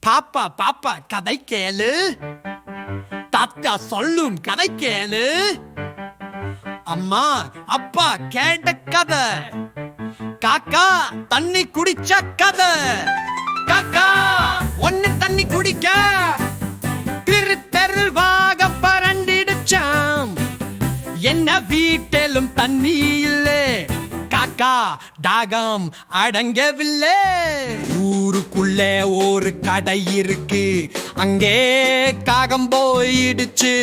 பாப்பா பாப்பா கதை கேளு, தாத்தா சொல்லும் கதை கேளு. அம்மா அப்பா கேட்ட கதை, காக்கா தண்ணி குடிச்ச கதை. காக்கா ஒன்னு தண்ணி குடிக்க தெருவாக பரண்டிடுச்சாம். என்ன வீட்டிலும் தண்ணி இல்லை, காக்கா தாகம் அடங்கவில்லை. ஊருக்குள்ளே ஒரு கடை இருக்கு, அங்கே காகம் போயிடுச்சு.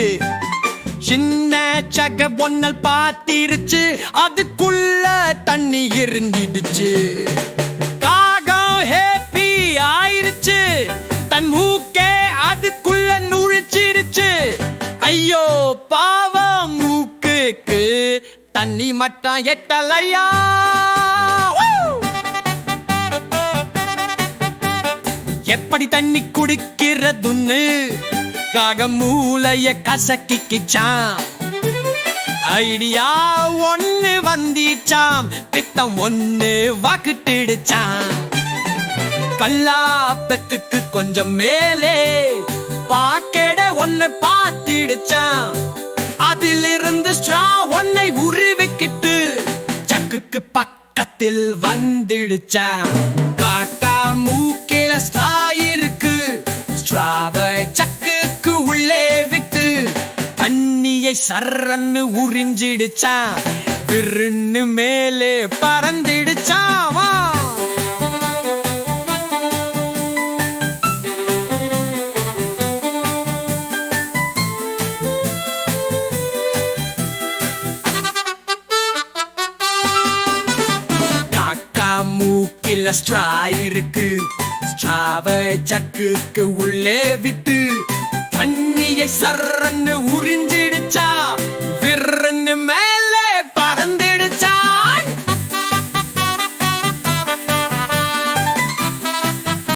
சின்ன சக பொன்னல் பார்த்திருச்சு, அதுக்குள்ள தண்ணி இருந்துடுச்சு. காகம் ஹேப்பி ஆயிருச்சு, தன் மூக்கே அதுக்குள்ள நுழைச்சிருச்சு. ஐயோ பாவம் மூக்குக்கு தண்ணி மட்டும் எட்டலையா. எப்படி தண்ணி குடிக்கிறதுன்னு காகம் மூளைய கசக்கிச்சான். ஐடியா ஒண்ணு வந்திச்சாம், பித்தம் ஒண்ணு வாக்கிட்டுடுச்சான். கல்லாப்பத்துக்கு கொஞ்சம் மேலே பாக்கெட ஒண்ணு பார்த்திடுச்சான். அதிலிருந்து ஸ்ட்ரா ஒன்னை உருவிக்கிட்டு சக்குக்கு பக்கத்தில் வந்துடுச்சான். காக்கா மூக்கில ஸ்ட்ரா இருக்கு, ஸ்ட்ராவை சக்குக்கு உள்ளே விட்டு தண்ணியை சர்றன்னு உறிஞ்சிடுச்சான். விருன்னு மேலே பறந்திடுச்சாவா. மூக்கில ஸ்ட்ரா இருக்கு, ஸ்ட்ராவை சக்குக்கு உள்ளே விட்டு தண்ணியை சர்றன்னு உறிஞ்சு